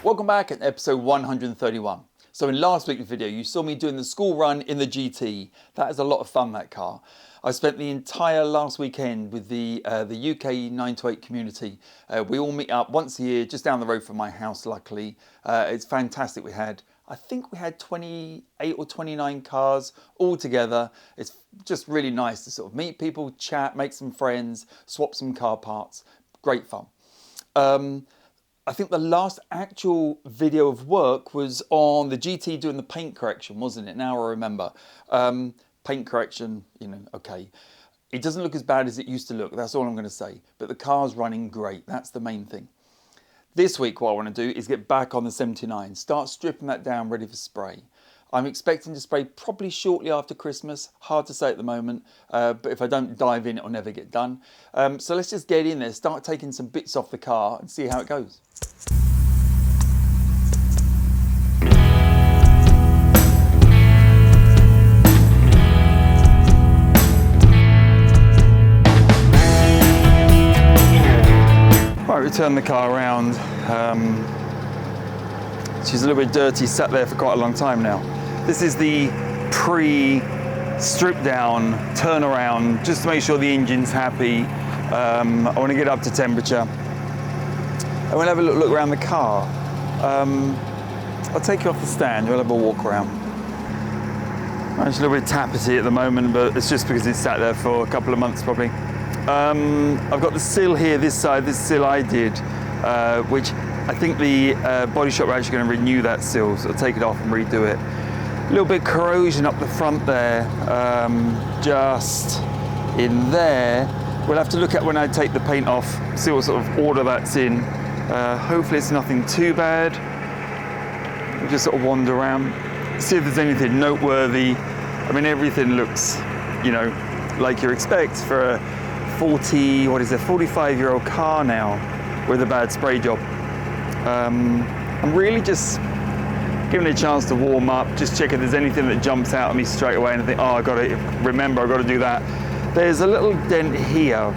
Welcome back at episode 131. So in last week's video, you saw me doing the school run in the GT. That is a lot of fun, that car. I spent the entire last weekend with the UK 928 community. We all meet up once a year, just down the road from my house, luckily. It's fantastic. I think we had 28 or 29 cars all together. It's just really nice to sort of meet people, chat, make some friends, swap some car parts. Great fun. I think the last actual video of work was on the GT doing the paint correction, wasn't it? Now I remember. Paint correction, okay. It doesn't look as bad as it used to look, that's all I'm going to say. But the car's running great, that's the main thing. This week what I want to do is get back on the 79, start stripping that down ready for spray. I'm expecting to spray probably shortly after Christmas, hard to say at the moment, but if I don't dive in, it'll never get done. So let's just get in there, start taking some bits off the car and see how it goes. Right, we turn the car around. She's a little bit dirty, sat there for quite a long time now. This is the pre-strip down, turn around, just to make sure the engine's happy. I want to get up to temperature. I want to have a look around the car. I'll take you off the stand, we'll have a walk around. It's a little bit tappety at the moment, but it's just because it's sat there for a couple of months probably. I've got the sill here, this side, this sill I did, which I think the body shop are actually going to renew that sill, so I'll take it off and redo it. A little bit of corrosion up the front there, just in there. We'll have to look at when I take the paint off, see what sort of order that's in. Hopefully it's nothing too bad. We'll just sort of wander around, see if there's anything noteworthy. I mean, everything looks, like you expect for a 45-year-old car now with a bad spray job. I'm really just giving it a chance to warm up, just check if there's anything that jumps out at me straight away and I think, oh, I've got to do that. There's a little dent here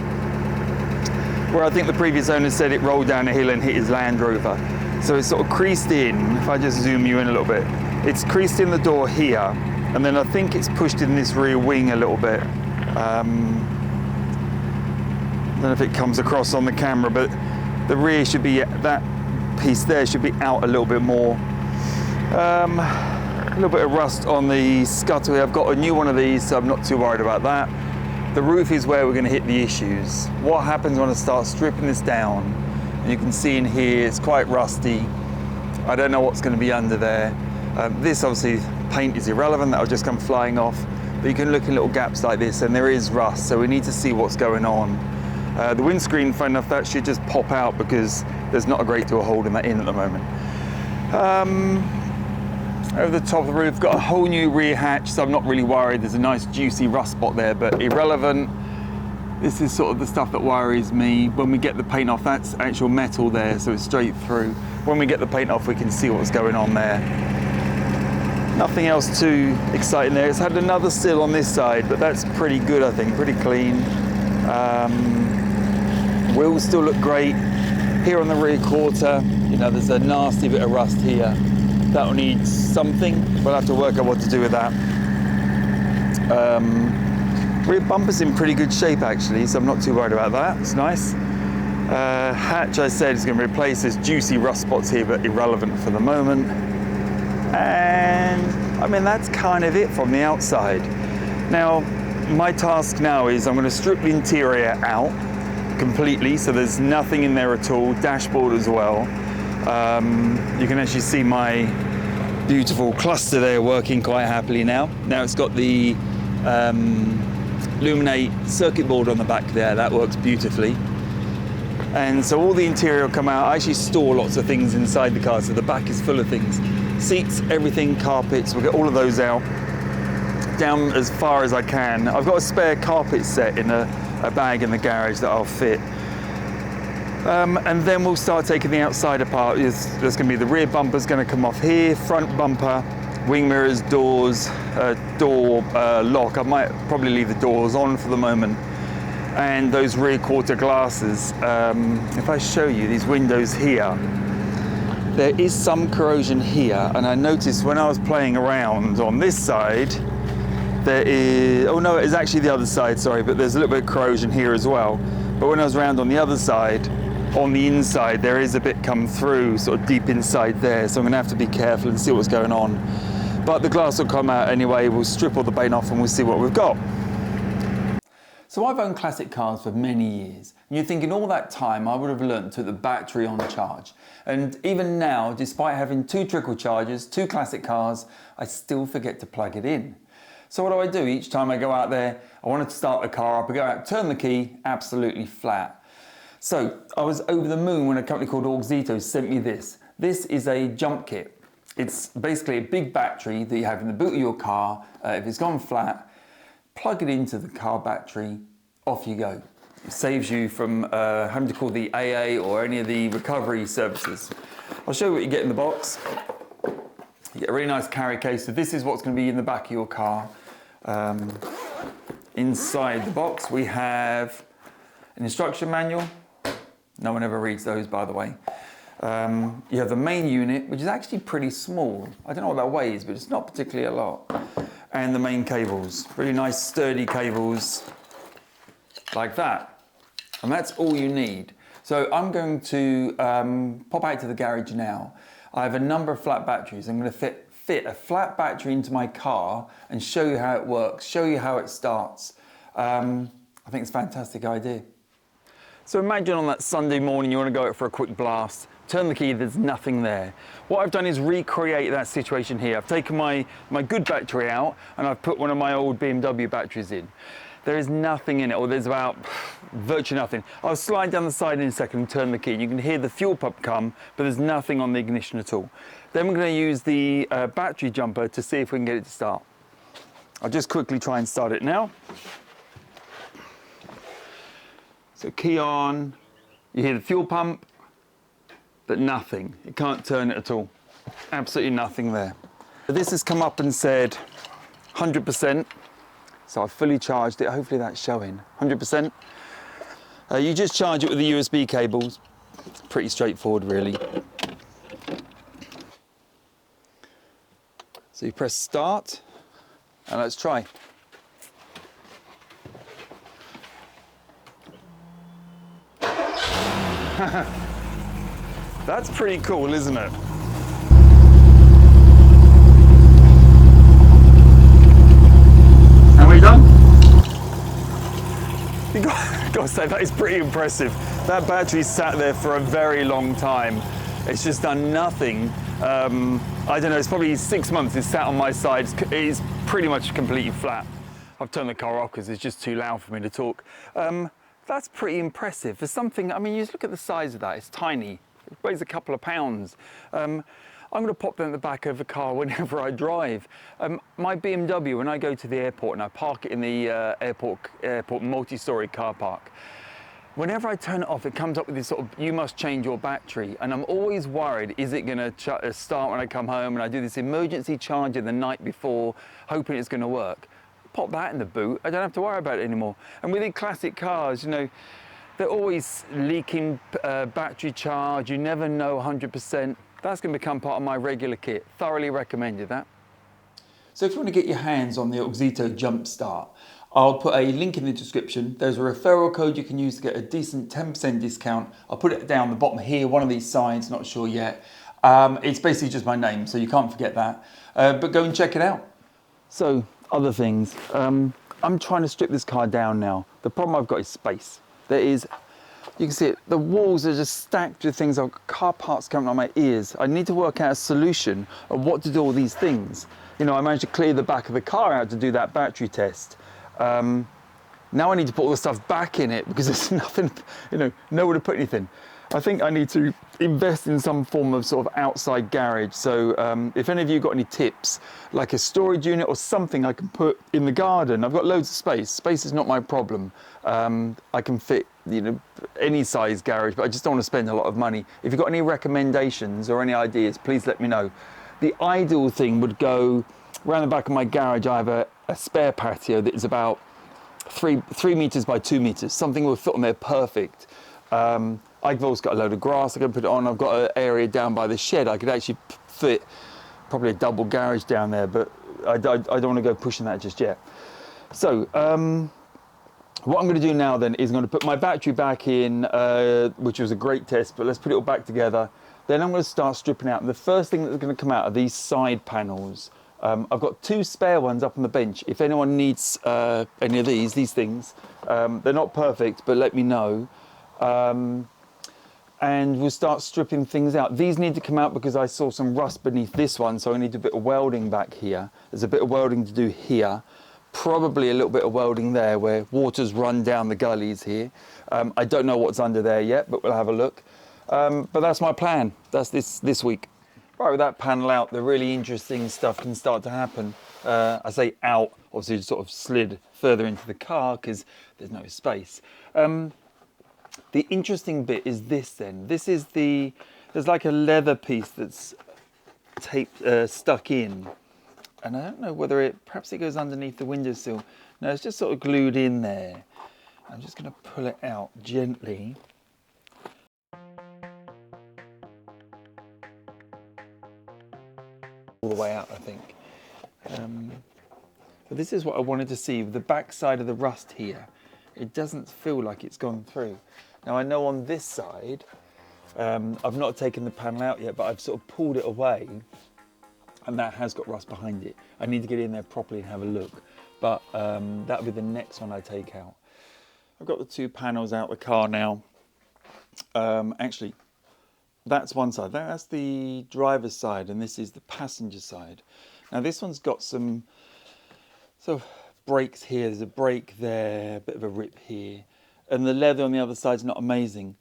where I think the previous owner said it rolled down a hill and hit his Land Rover. So it's sort of creased in. If I just zoom you in a little bit, it's creased in the door here, and then I think it's pushed in this rear wing a little bit. I don't know if it comes across on the camera, but the rear should be, that piece there should be out a little bit more. A little bit of rust on the scuttle. I've got a new one of these, so I'm not too worried about that. The roof is where we're going to hit the issues. What happens when I start stripping this down? And you can see in here, it's quite rusty. I don't know what's going to be under there. This obviously, paint is irrelevant, that'll just come flying off. But you can look in little gaps like this and there is rust, so we need to see what's going on. The windscreen, funny enough, that should just pop out because there's not a great deal holding that in at the moment. Over the top of the roof, got a whole new rear hatch, so I'm not really worried. There's a nice juicy rust spot there, but irrelevant. This is sort of the stuff that worries me. When we get the paint off, that's actual metal there, so it's straight through. When we get the paint off, we can see what's going on there. Nothing else too exciting there. It's had another sill on this side, but that's pretty good, I think, pretty clean. Wheels still look great. Here on the rear quarter, there's a nasty bit of rust here. That'll need something. We'll have to work out what to do with that. Rear bumper's in pretty good shape actually, so I'm not too worried about that. It's nice. Hatch, I said, is going to replace this juicy rust spots here, but irrelevant for the moment. And I mean, that's kind of it from the outside. Now, my task now is I'm going to strip the interior out completely, so there's nothing in there at all. Dashboard as well. You can actually see my beautiful cluster there working quite happily now. Now it's got the Luminate circuit board on the back there. That works beautifully. And so all the interior will come out. I actually store lots of things inside the car, so the back is full of things. Seats, everything, carpets, we'll get all of those out. Down as far as I can. I've got a spare carpet set in a bag in the garage that I'll fit. And then we'll start taking the outside apart. There's going to be the rear bumper's going to come off here, front bumper, wing mirrors, doors, door lock. I might probably leave the doors on for the moment. And those rear quarter glasses. If I show you these windows here, there is some corrosion here, and I noticed when I was playing around on this side, there is, oh no, it's actually the other side, sorry, but there's a little bit of corrosion here as well. But when I was around on the other side, on the inside, there is a bit come through, sort of deep inside there, so I'm gonna have to be careful and see what's going on. But the glass will come out anyway, we'll strip all the paint off and we'll see what we've got. So I've owned classic cars for many years, and you're thinking all that time I would have learnt to put the battery on charge. And even now, despite having 2 trickle chargers, 2 classic cars, I still forget to plug it in. So what do? Each time I go out there, I wanted to start the car up, I go out, turn the key, absolutely flat. So I was over the moon when a company called AUXITO sent me this. This is a jump kit. It's basically a big battery that you have in the boot of your car. If it's gone flat, plug it into the car battery, off you go. It saves you from having to call the AA or any of the recovery services. I'll show you what you get in the box. You get a really nice carry case. So this is what's going to be in the back of your car. Inside the box we have an instruction manual. No one ever reads those, by the way. You have the main unit, which is actually pretty small. I don't know what that weighs, but it's not particularly a lot. And the main cables, really nice sturdy cables like that. And that's all you need. So I'm going to pop out to the garage now. I have a number of flat batteries. I'm going to fit a flat battery into my car and show you how it works, show you how it starts. I think it's a fantastic idea. So imagine on that Sunday morning you want to go out for a quick blast, turn the key, there's nothing there. What I've done is recreate that situation here. I've taken my good battery out and I've put one of my old BMW batteries in. There is nothing in it, or there's about virtually nothing. I'll slide down the side in a second and turn the key. You can hear the fuel pump come, but there's nothing on the ignition at all. Then we're going to use the battery jumper to see if we can get it to start. I'll just quickly try and start it now. So key on, you hear the fuel pump, but nothing. You can't turn it at all. Absolutely nothing there. This has come up and said 100%. So I've fully charged it. Hopefully that's showing 100%. You just charge it with the USB cables. It's pretty straightforward, really. So you press start, and let's try. That's pretty cool, isn't it? Are we done? You got to say, that is pretty impressive. That battery sat there for a very long time. It's just done nothing. I don't know, it's probably 6 months it's sat on my side. It's pretty much completely flat. I've turned the car off because it's just too loud for me to talk. That's pretty impressive. For something, I mean, you just look at the size of that, it's tiny. It weighs a couple of pounds. I'm going to pop that in the back of the car whenever I drive. My BMW, when I go to the airport and I park it in the airport multi-storey car park, whenever I turn it off, it comes up with this sort of, you must change your battery. And I'm always worried, is it going to start when I come home? And I do this emergency charger the night before, hoping it's going to work. Pop that in the boot, I don't have to worry about it anymore. And within classic cars, you know, they're always leaking battery charge. You never know 100%. That's going to become part of my regular kit. Thoroughly recommended that. So if you want to get your hands on the AUXITO Jump Start, I'll put a link in the description. There's a referral code you can use to get a decent 10% discount. I'll put it down the bottom here, one of these sides, not sure yet. It's basically just my name, so you can't forget that. But go and check it out. So, other things. I'm trying to strip this car down now. The problem I've got is space. There is, you can see it, the walls are just stacked with things. I've got car parts coming on my ears. I need to work out a solution of what to do all these things. You know, I managed to clear the back of the car out to do that battery test. Now I need to put all the stuff back in it because there's nothing, you know, nowhere to put anything. I think I need to invest in some form of sort of outside garage. So if any of you got any tips, like a storage unit or something I can put in the garden. I've got loads of space. Space is not my problem. I can fit, you know, any size garage, but I just don't want to spend a lot of money. If you've got any recommendations or any ideas, please let me know. The ideal thing would go around the back of my garage. I have a spare patio that is about 3 meters by 2 meters. Something will fit on there perfect. I've also got a load of grass I can put it on. I've got an area down by the shed. I could actually fit probably a double garage down there, but I don't want to go pushing that just yet. So what I'm going to do now then is I'm going to put my battery back in, which was a great test, but let's put it all back together. Then I'm going to start stripping out. And the first thing that's going to come out are these side panels. I've got 2 spare ones up on the bench. If anyone needs any of these things, they're not perfect, but let me know. And we'll start stripping things out. These need to come out because I saw some rust beneath this one, so I need a bit of welding back here. There's a bit of welding to do here. Probably a little bit of welding there where water's run down the gullies here. I don't know what's under there yet, but we'll have a look. But that's my plan. That's this week. Right, with that panel out, the really interesting stuff can start to happen. I say out, obviously it sort of slid further into the car because there's no space. The interesting bit is this then. This is there's like a leather piece that's taped, stuck in. And I don't know whether perhaps it goes underneath the windowsill. No, it's just sort of glued in there. I'm just going to pull it out gently. All the way out, I think. But this is what I wanted to see. The back side of the rust here, it doesn't feel like it's gone through. Now I know on this side, I've not taken the panel out yet, but I've sort of pulled it away and that has got rust behind it. I need to get in there properly and have a look. But that'll be the next one I take out. I've got the 2 panels out of the car now. Actually, that's one side. That's the driver's side and this is the passenger side. Now this one's got some sort of breaks here. There's a break there, a bit of a rip here. And the leather on the other side's not amazing.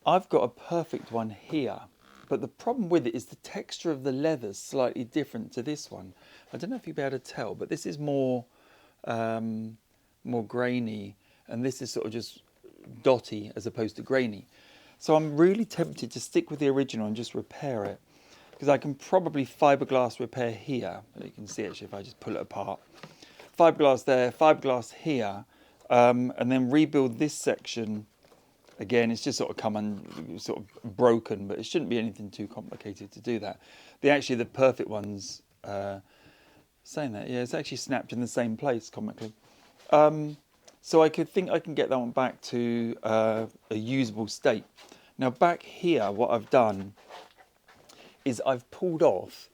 I've got a perfect one here, but the problem with it is the texture of the leather's slightly different to this one. I don't know if you'll be able to tell, but this is more grainy, and this is sort of just dotty as opposed to grainy. So I'm really tempted to stick with the original and just repair it, because I can probably fiberglass repair here. You can see actually if I just pull it apart. Fiberglass there, fiberglass here. And then rebuild this section. Again, it's just sort of broken, but it shouldn't be anything too complicated to do that. Actually, the perfect one's saying that, yeah, it's actually snapped in the same place, comically. So I think I can get that one back to a usable state. Now back here, what I've done is I've pulled off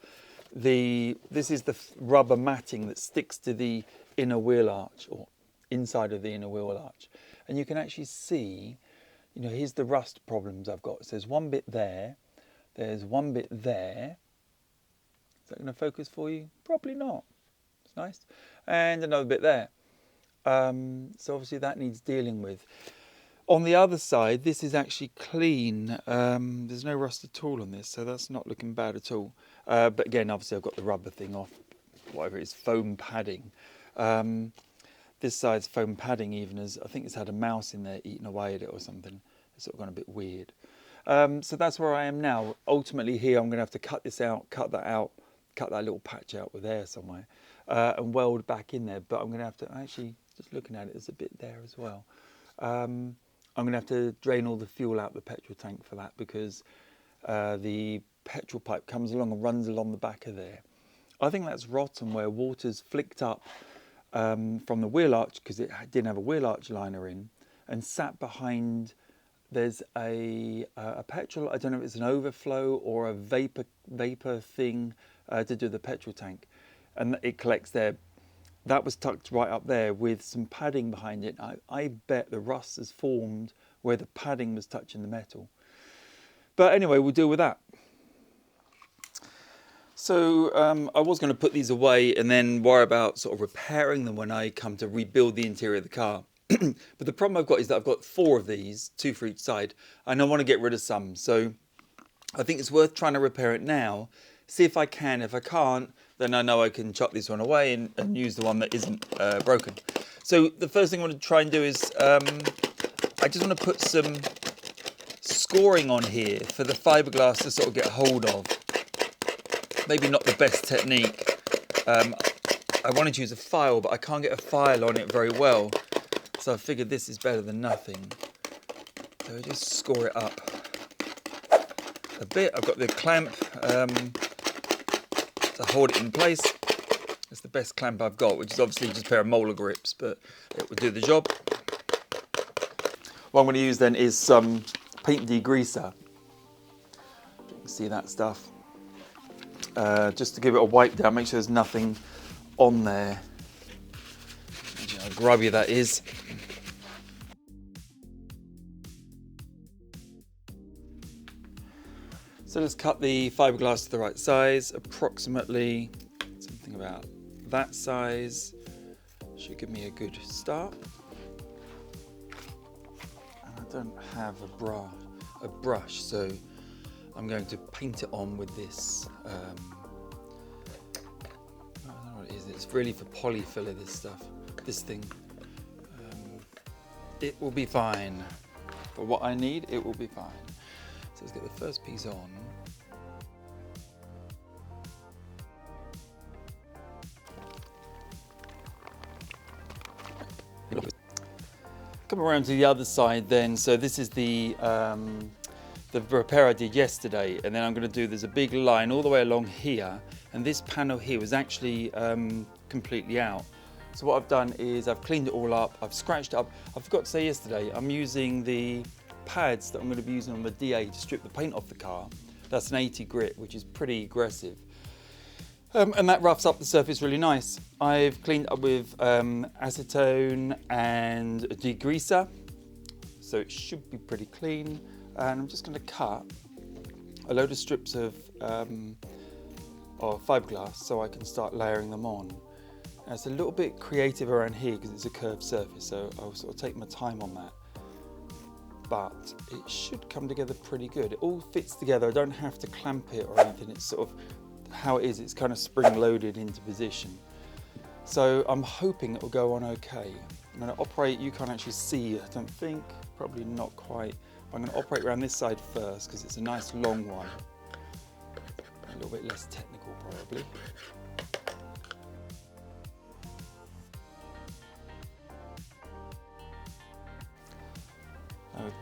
this is the rubber matting that sticks to the inner wheel arch, or inside of the inner wheel arch, and you can actually see, here's the rust problems I've got. So there's one bit there, there's one bit there. Is that going to focus for you? Probably not. It's nice. And another bit there. So obviously that needs dealing with. On the other side, this is actually clean. There's no rust at all on this, so that's not looking bad at all. But again, obviously I've got the rubber thing off, whatever it is, foam padding. This side's foam padding, even as I think it's had a mouse in there eating away at it or something. It's sort of gone a bit weird. So that's where I am now. Ultimately here, I'm going to have to cut this out, cut that out, cut that little patch out with air somewhere, and weld back in there. But I'm going to have to, actually, just looking at it, there's a bit there as well. I'm going to have to drain all the fuel out the petrol tank for that, because the petrol pipe comes along and runs along the back of there. I think that's rotten, where water's flicked up from the wheel arch, because it didn't have a wheel arch liner in, and sat behind. There's a petrol, I don't know if it's an overflow or a vapor thing to do with the petrol tank, and it collects there. That was tucked right up there with some padding behind it. I bet the rust has formed where the padding was touching the metal. But anyway, we'll deal with that. So I was going to put these away and then worry about sort of repairing them when I come to rebuild the interior of the car. But the problem I've got is that I've got 4 of these, 2 for each side, and I want to get rid of some. So I think it's worth trying to repair it now, see if I can. If I can't, then I know I can chuck this one away and use the one that isn't broken. So the first thing I want to try and do is I just want to put some scoring on here for the fiberglass to sort of get hold of. Maybe not the best technique. I wanted to use a file, but I can't get a file on it very well. So I figured this is better than nothing. So just score it up a bit. I've got the clamp to hold it in place. It's the best clamp I've got, which is obviously just a pair of molar grips, but it will do the job. What I'm going to use then is some paint degreaser. You can see that stuff. Just to give it a wipe down, make sure there's nothing on there. Imagine how grubby that is. So let's cut the fiberglass to the right size, approximately something about that size. Should give me a good start. And I don't have a brush, so I'm going to paint it on with this. I don't know what it is. It's really for polyfiller, this stuff. This thing. It will be fine. For what I need, it will be fine. So let's get the first piece on. Come around to the other side then. So this is the repair I did yesterday, and then I'm going to do, there's a big line all the way along here, and this panel here was actually completely out. So what I've done is I've cleaned it all up, I've scratched it up. I forgot to say yesterday, I'm using the pads that I'm going to be using on the DA to strip the paint off the car. That's an 80 grit, which is pretty aggressive. And that roughs up the surface really nice. I've cleaned up with acetone and a degreaser, so it should be pretty clean. And I'm just going to cut a load of strips of fiberglass so I can start layering them on. And it's a little bit creative around here because it's a curved surface, so I'll sort of take my time on that. But it should come together pretty good. It all fits together. I don't have to clamp it or anything. It's sort of how it is. It's kind of spring-loaded into position. So I'm hoping it will go on okay. I'm going to operate, you can't actually see, I don't think, probably not quite. I'm going to operate around this side first because it's a nice long one. A little bit less technical probably.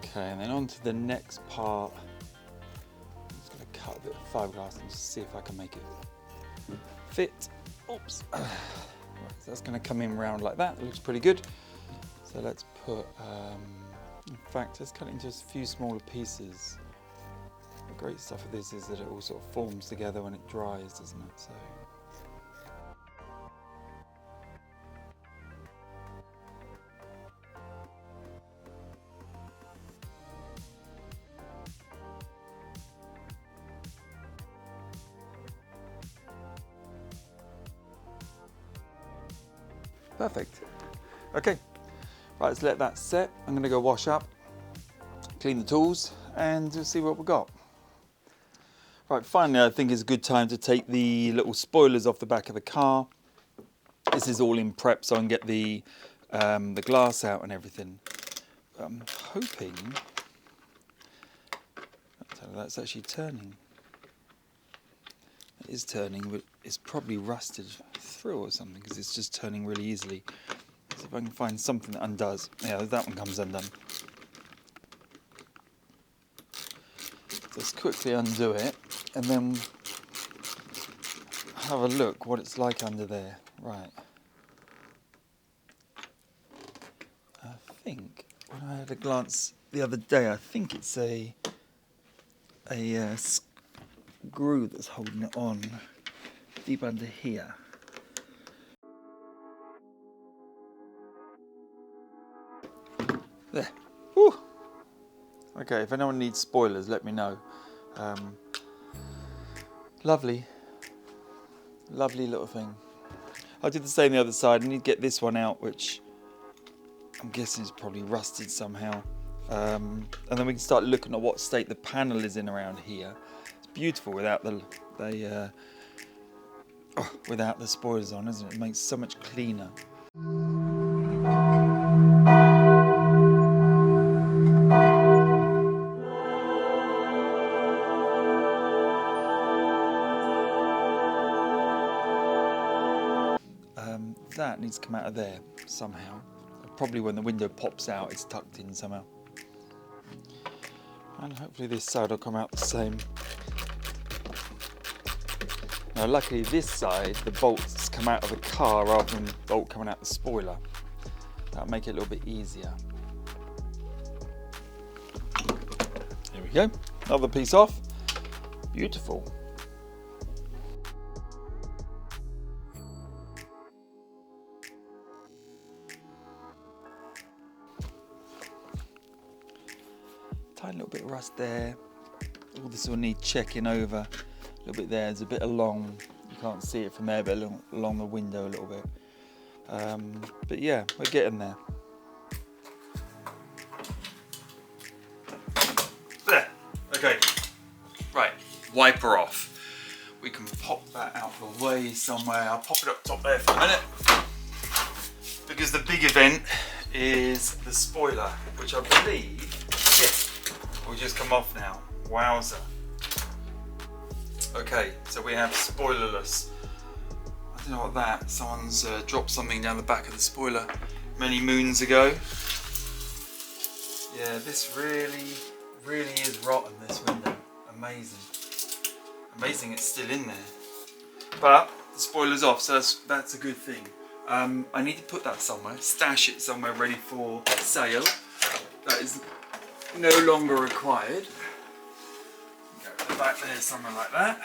Okay, and then on to the next part. I'm just going to cut a bit of fiberglass and just see if I can make it fit. Oops. Right, so that's going to come in round like that. It looks pretty good. So let's put, in fact, let's cut it into a few smaller pieces. The great stuff of this is that it all sort of forms together when it dries, doesn't it? So. Perfect. Okay, right, let's let that set. I'm going to go wash up, clean the tools, and we'll see what we've got. Right, finally, I think it's a good time to take the little spoilers off the back of the car. This is all in prep, so I can get the glass out and everything. I'm hoping that's actually turning. It is turning, but it's probably rusted through or something because it's just turning really easily. So if I can find something that undoes. Yeah, that one comes undone. Let's quickly undo it and then have a look what it's like under there. Right. I think when I had a glance the other day, I think it's a screw that's holding it on deep under here. There. Whew. Okay, if anyone needs spoilers, let me know. Lovely little thing. I did the same the other side. I need to get this one out, which I'm guessing is probably rusted somehow. And then we can start looking at what state the panel is in around here. It's beautiful without without the spoilers on, isn't it? It makes it so much cleaner. That needs to come out of there somehow. Probably when the window pops out, it's tucked in somehow. And hopefully this side will come out the same. Now luckily this side, the bolts come out of the car rather than the bolt coming out the spoiler. That'll make it a little bit easier. Here we go, another piece off. Beautiful. Tiny little bit of rust there. All this will need checking over. A little bit there, there's a bit along. You can't see it from there, but along the window a little bit. But yeah, we're getting there. There, okay. Right, wiper off. We can pop that out of the way somewhere. I'll pop it up top there for a minute. Because the big event is the spoiler, which I believe, yes, will just come off now. Wowza. Okay, so we have spoilerless. I don't know what that, someone's dropped something down the back of the spoiler many moons ago. Yeah, this really is rotten, this window. Amazing. Amazing it's still in there. But the spoiler's off, so that's a good thing. I need to put that somewhere, stash it somewhere ready for sale. That is no longer required. Go to the back there somewhere like that.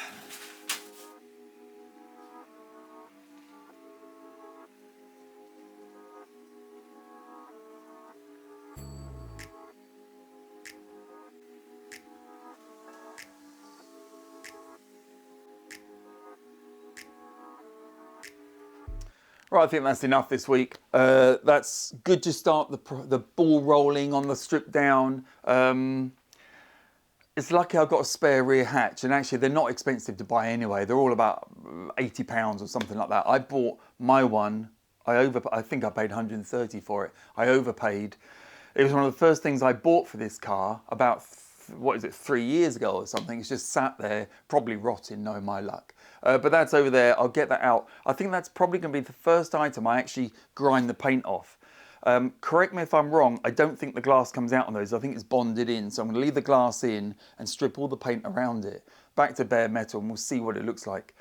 Right, I think that's enough this week. That's good to start the ball rolling on the strip down. It's lucky I've got a spare rear hatch, and actually they're not expensive to buy anyway. They're all about £80 or something like that. I bought my one, I think I paid 130 for it. I overpaid. It was one of the first things I bought for this car about, 3 years ago or something. It's just sat there, probably rotting, no my luck. But that's over there, I'll get that out. I think that's probably going to be the first item I actually grind the paint off. Correct me if I'm wrong, I don't think the glass comes out on those. I think it's bonded in, so I'm going to leave the glass in and strip all the paint around it. Back to bare metal, and we'll see what it looks like.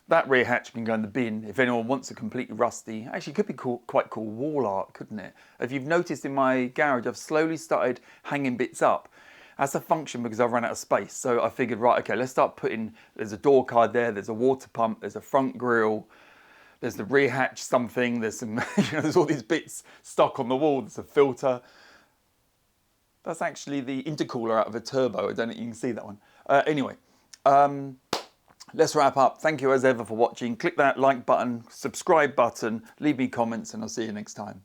That rear hatch can go in the bin if anyone wants a completely rusty. Actually, it could be quite cool wall art, couldn't it? If you've noticed in my garage, I've slowly started hanging bits up. That's a function because I've run out of space. So I figured, right, okay, let's start putting, there's a door card there, there's a water pump, there's a front grille, there's the rear hatch something, there's some, there's all these bits stuck on the wall, there's a filter. That's actually the intercooler out of a turbo. I don't know if you can see that one. Anyway, let's wrap up. Thank you as ever for watching. Click that like button, subscribe button, leave me comments, and I'll see you next time.